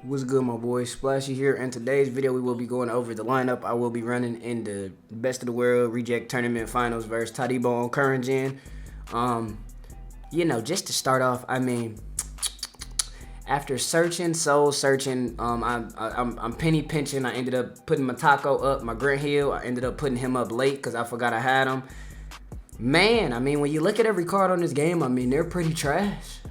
What's good, my boy? Splashy here. In today's video, we will be going over the lineup I will be running in the Best of the World Reject Tournament Finals versus TyDebo on current gen. Just to start off, after soul searching, I'm penny pinching. I ended up putting my taco up, my Grant Hill. I ended up putting him up late because I forgot I had him. Man, when you look at every card on this game, they're pretty trash.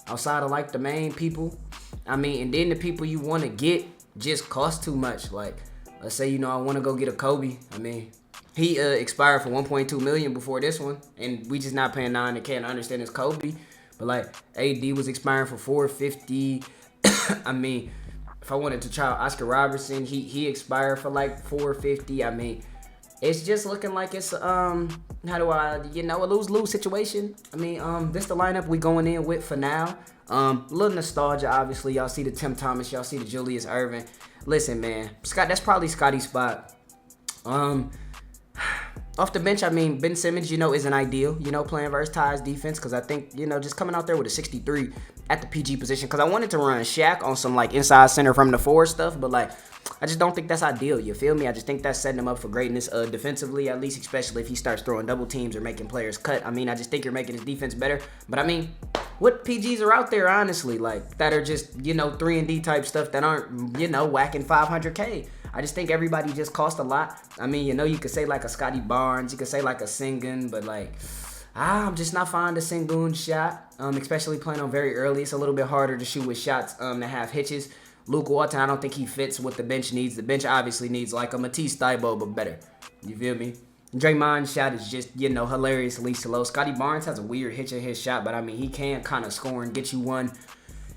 Outside of like the main people. And then the people you want to get just cost too much. Like, let's say, I want to go get a Kobe. He expired for 1.2 million before this one, and we just not paying 9 and can't understand it's Kobe. But like, AD was expiring for 450. If I wanted to try Oscar Robertson, he expired for like 450. It's just looking like it's a lose-lose situation. This the lineup we going in with for now. Little nostalgia, obviously. Y'all see the Tim Thomas, y'all see the Julius Erving. Listen, man, Scott, that's probably Scotty's spot. Off the bench, Ben Simmons, isn't ideal, playing versus Ty's defense, because I think, just coming out there with a 63 at the PG position, because I wanted to run Shaq on some, like, inside center from the forward stuff, but, like, I just don't think that's ideal, you feel me? I just think that's setting him up for greatness defensively, at least, especially if he starts throwing double teams or making players cut. I just think you're making his defense better, but, what PGs are out there, honestly, like, that are just, 3-and-D type stuff that aren't, whacking 500K? I just think everybody just cost a lot. You could say like a Scotty Barnes, you could say like a Sengun, but like, I'm just not fond of Sengun's shot, especially playing on very early. It's a little bit harder to shoot with shots that have hitches. Luke Walton, I don't think he fits what the bench needs. The bench obviously needs like a Matisse TyDebo, but better. You feel me? Draymond's shot is just, hilariously slow. Scotty Barnes has a weird hitch in his shot, but he can kind of score and get you one.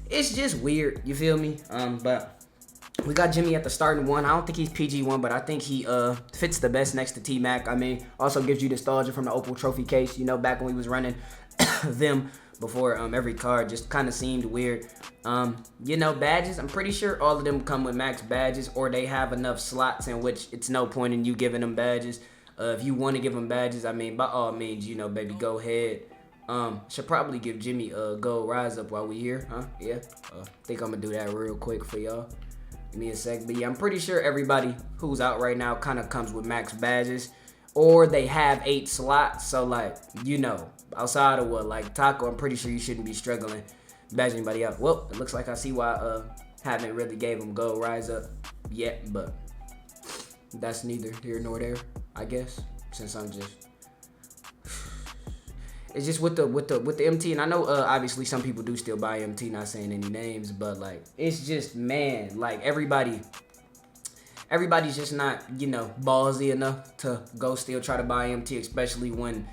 It's just weird, you feel me? But we got Jimmy at the starting one. I don't think he's PG1, but I think he fits the best next to T-Mac. Also gives you nostalgia from the Opal Trophy case, back when we was running them before every card just kind of seemed weird. Badges, I'm pretty sure all of them come with max badges, or they have enough slots in which it's no point in you giving them badges. If you want to give them badges, by all means, baby, go ahead. Should probably give Jimmy a gold rise up while we here, huh? Yeah. Think I'm gonna do that real quick for y'all. Give me a sec. But yeah, I'm pretty sure everybody who's out right now kind of comes with max badges, or they have 8 slots. So like, outside of what, like Taco, I'm pretty sure you shouldn't be struggling badge anybody out. Well, it looks like I see why haven't really gave him gold rise up yet, but that's neither here nor there, I guess. Since I'm just, it's just with the MT, and I know obviously some people do still buy MT, not saying any names, but like, it's just, man, like everybody's just not, ballsy enough to go still try to buy MT, especially when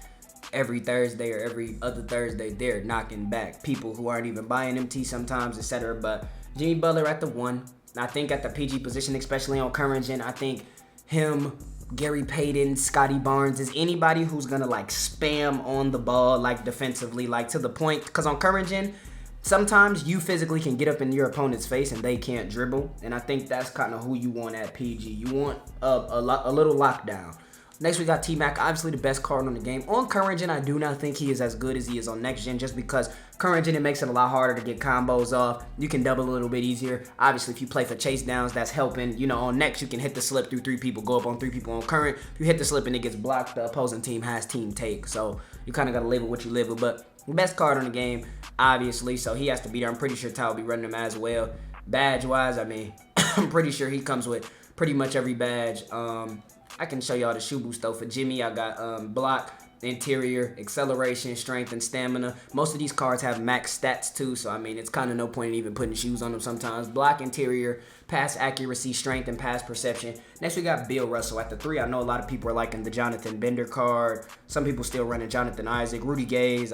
every Thursday or every other Thursday they're knocking back people who aren't even buying MT sometimes, etc. But Jimmy Butler at the 1, I think at the PG position, especially on current gen, I think him, Gary Payton, Scotty Barnes is anybody who's gonna like spam on the ball, like defensively, like to the point. Because on current gen, sometimes you physically can get up in your opponent's face and they can't dribble, and I think that's kind of who you want at PG. You want a little lockdown. Next, we got T-Mac, obviously the best card on the game. On current gen, I do not think he is as good as he is on next gen, just because current gen, it makes it a lot harder to get combos off. You can double a little bit easier. Obviously, if you play for chase downs, that's helping. On next, you can hit the slip through 3 people, go up on 3 people. On current, if you hit the slip and it gets blocked, the opposing team has team take. So you kind of got to live with what you live with. But the best card on the game, obviously, so he has to be there. I'm pretty sure Ty will be running him as well. Badge-wise, I'm pretty sure he comes with pretty much every badge. I can show y'all the shoe boost though. For Jimmy, I got block, interior, acceleration, strength, and stamina. Most of these cards have max stats too, so it's kind of no point in even putting shoes on them sometimes. Block, interior, pass accuracy, strength, and pass perception. Next, we got Bill Russell at the 3. I know a lot of people are liking the Jonathan Bender card. Some people still running Jonathan Isaac, Rudy Gaze.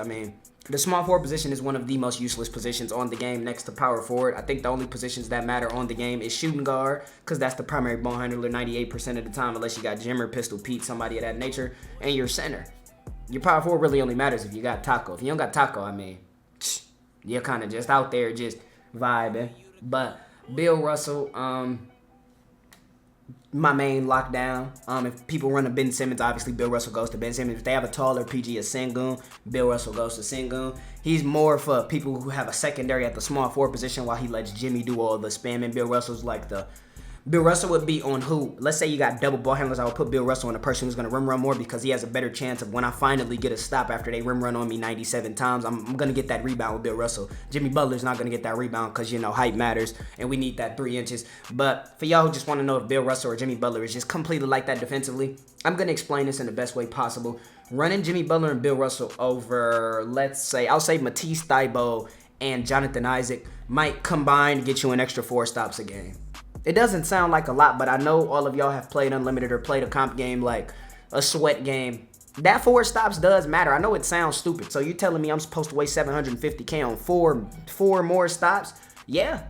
The small forward position is one of the most useless positions on the game next to power forward. I think the only positions that matter on the game is shooting guard, because that's the primary ball handler 98% of the time, unless you got Jimmer, Pistol Pete, somebody of that nature, and your center. Your power forward really only matters if you got Taco. If you don't got Taco, you're kind of just out there just vibing. But Bill Russell, my main lockdown. If people run to Ben Simmons, obviously Bill Russell goes to Ben Simmons. If they have a taller PG of Sengun, Bill Russell goes to Sengun. He's more for people who have a secondary at the small forward position while he lets Jimmy do all the spamming. Bill Russell would be on who? Let's say you got double ball handlers. I would put Bill Russell on a person who's going to rim run more because he has a better chance of when I finally get a stop after they rim run on me 97 times, I'm going to get that rebound with Bill Russell. Jimmy Butler's not going to get that rebound because, height matters and we need that 3 inches. But for y'all who just want to know if Bill Russell or Jimmy Butler is just completely like that defensively, I'm going to explain this in the best way possible. Running Jimmy Butler and Bill Russell over, I'll say Matisse Thybulle and Jonathan Isaac might combine to get you an extra 4 stops a game. It doesn't sound like a lot, but I know all of y'all have played Unlimited or played a comp game like a sweat game. That 4 stops does matter. I know it sounds stupid. So you're telling me I'm supposed to waste 750K on four more stops? Yeah.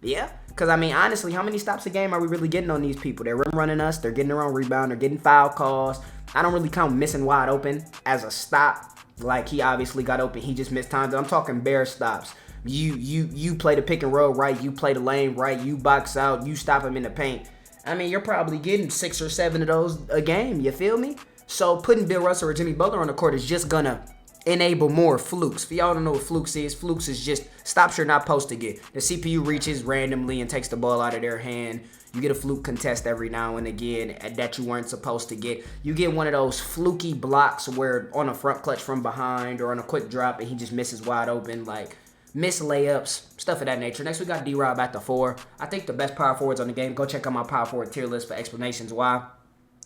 Because, honestly, how many stops a game are we really getting on these people? They're running us. They're getting their own rebound. They're getting foul calls. I don't really count missing wide open as a stop. Like, he obviously got open. He just missed times. I'm talking bare stops. You play the pick and roll right, you play the lane right, you box out, you stop him in the paint. You're probably getting 6 or 7 of those a game, you feel me? So putting Bill Russell or Jimmy Butler on the court is just gonna enable more flukes. If y'all don't know what flukes is just stops you're not supposed to get. The CPU reaches randomly and takes the ball out of their hand. You get a fluke contest every now and again that you weren't supposed to get. You get one of those fluky blocks where on a front clutch from behind or on a quick drop and he just misses wide open, like miss layups, stuff of that nature. Next, we got D-Rob at the 4. I think the best power forwards on the game. Go check out my power forward tier list for explanations why.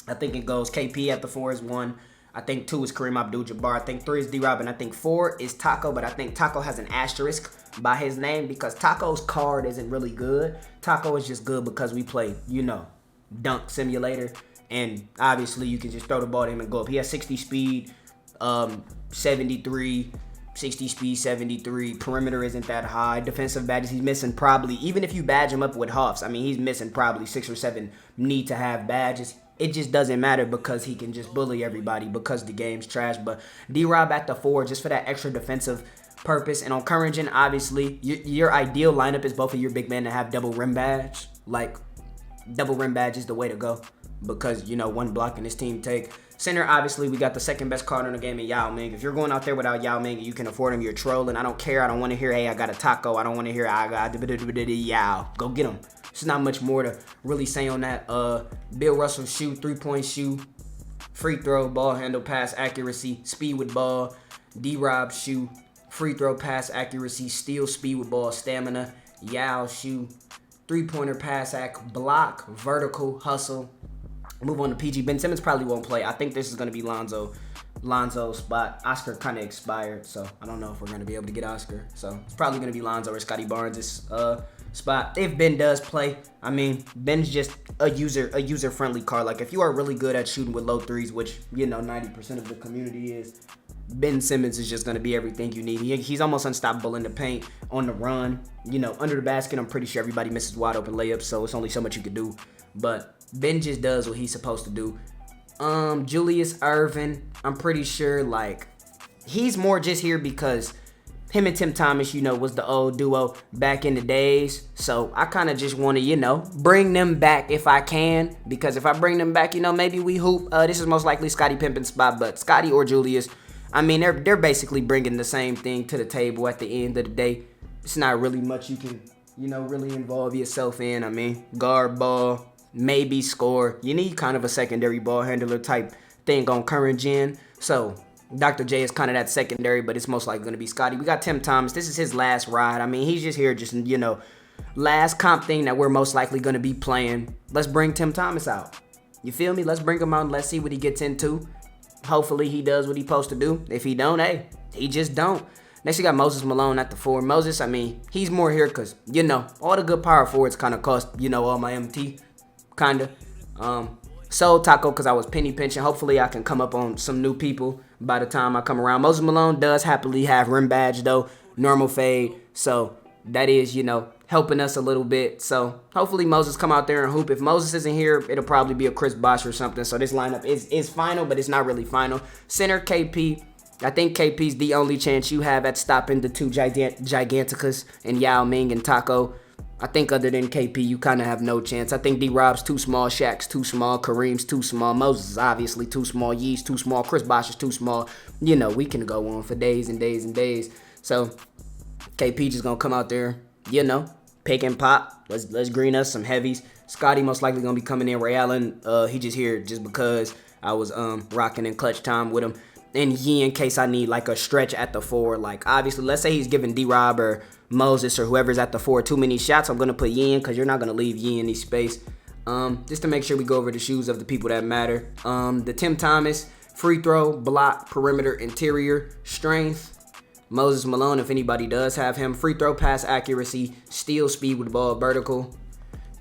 I think it goes KP at the 4 is 1. I think 2 is Kareem Abdul-Jabbar. I think 3 is D-Rob, and I think 4 is Taco, but I think Taco has an asterisk by his name because Taco's card isn't really good. Taco is just good because we play, dunk simulator, and obviously you can just throw the ball to him and go up. He has 60 speed, 73 60 speed, 73. Perimeter isn't that high. Defensive badges, he's missing probably, even if you badge him up with Huffs, he's missing probably 6 or 7 need to have badges. It just doesn't matter because he can just bully everybody because the game's trash. But D-Rob at the 4 just for that extra defensive purpose. And on current gen, obviously, your ideal lineup is both of your big men to have double rim badge. Like, double rim badge is the way to go because, one block in this team take. Center, obviously, we got the second best card in the game in Yao Ming. If you're going out there without Yao Ming and you can afford him, you're trolling. I don't care. I don't want to hear, hey, I got a taco. I don't want to hear, I got Yao. Go get him. There's not much more to really say on that. Bill Russell shoot, 3-point shoot, free throw, ball handle, pass accuracy, speed with ball. D-Rob shoot, free throw, pass accuracy, steal, speed with ball, stamina. Yao shoot, 3-pointer, pass block, vertical, hustle. Move on to PG. Ben Simmons probably won't play. I think this is going to be Lonzo's spot. Oscar kind of expired, so I don't know if we're going to be able to get Oscar. So it's probably going to be Lonzo or Scotty Barnes' spot. If Ben does play, Ben's just a user-friendly card. Like, if you are really good at shooting with low threes, which, 90% of the community is, Ben Simmons is just going to be everything you need. He's almost unstoppable in the paint, on the run. Under the basket, I'm pretty sure everybody misses wide open layups, so it's only so much you could do. But Ben just does what he's supposed to do. Julius Erving, I'm pretty sure, he's more just here because him and Tim Thomas, was the old duo back in the days. So I kind of just want to, bring them back if I can. Because if I bring them back, maybe we hoop. This is most likely Scottie Pippen's spot, but Scottie or Julius, they're basically bringing the same thing to the table at the end of the day. It's not really much you can, really involve yourself in. Guard ball, maybe score. You need kind of a secondary ball handler type thing on current gen. So Dr. J is kind of that secondary, but it's most likely going to be Scotty. We got Tim Thomas. This is his last ride. He's just here, last comp thing that we're most likely going to be playing. Let's bring Tim Thomas out. You feel me? Let's bring him out and let's see what he gets into. Hopefully he does what he's supposed to do. If he don't, hey, he just don't. Next, you got Moses Malone at the 4. Moses, he's more here because, all the good power forwards kind of cost, all my MT, kind of. Sold Taco because I was penny pinching. Hopefully I can come up on some new people by the time I come around. Moses Malone does happily have rim badge, though. Normal fade. So that is, helping us a little bit. So hopefully Moses come out there and hoop. If Moses isn't here, it'll probably be a Chris Bosh or something. So this lineup is final, but it's not really final. Center KP. I think KP's the only chance you have at stopping the two Giganticus and Yao Ming and Taco. I think other than KP, you kind of have no chance. I think D-Rob's too small, Shaq's too small, Kareem's too small, Moses is obviously too small, Yee's too small, Chris Bosh is too small. You know, we can go on for days and days and days. So KP just gonna come out there, you know, pick and pop. Let's green us some heavies. Scotty most likely gonna be coming in. Ray Allen, he just here just because I was rocking in clutch time with him. And Yee in case I need like a stretch at the 4. Like obviously, let's say he's giving D-Rob or Moses or whoever's at the 4 too many shots. I'm gonna put Yee in because you're not gonna leave Yee in any space. Just to make sure we go over the shoes of the people that matter. The Tim Thomas free throw, block, perimeter, interior, strength. Moses Malone, if anybody does have him. Free throw, pass accuracy, steal, speed with the ball, vertical.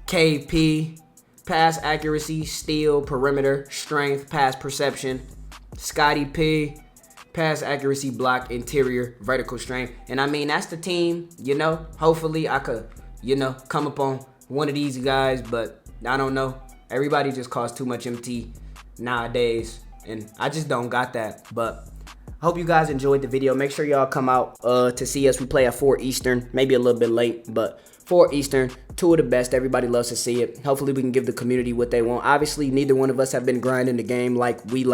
KP, pass accuracy, steal, perimeter, strength, pass perception. Scotty P, pass accuracy, block, interior, vertical strength. And I mean, that's the team, you know. Hopefully I could, you know, come up on one of these guys, but I don't know. Everybody just costs too much MT nowadays, and I just don't got that. But hope you guys enjoyed the video. Make sure y'all come out to see us. We play at 4 Eastern, maybe a little bit late, but 4 Eastern, 2 of the best. Everybody loves to see it. Hopefully we can give the community what they want. Obviously, neither one of us have been grinding the game like we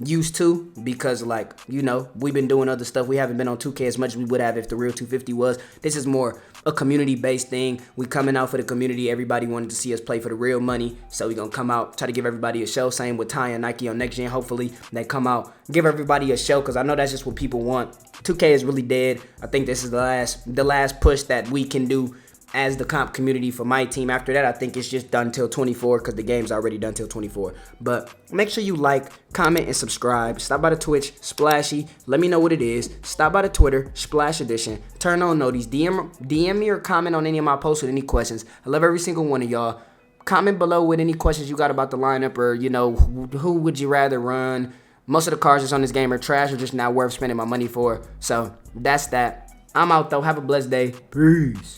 used to, because like, you know, we've been doing other stuff. We haven't been on 2K as much as we would have if the real 250 was. This is more a community-based thing. We coming out for the community. Everybody wanted to see us play for the real money, so we gonna come out, try to give everybody a show. Same with Ty and Nike on next gen. Hopefully they come out, give everybody a show, because I know that's just what people want. 2K is really dead. I think this is the last push that we can do as the comp community for my team. After that, I think it's just done till 24, because the game's already done till 24. But make sure you like, comment, and subscribe. Stop by the Twitch, Splashy. Let me know what it is. Stop by the Twitter, Splash Edition. Turn on noties. DM me or comment on any of my posts with any questions. I love every single one of y'all. Comment below with any questions you got about the lineup, or, you know, who would you rather run. Most of the cards that's on this game are trash or just not worth spending my money for. So that's that. I'm out, though. Have a blessed day. Peace.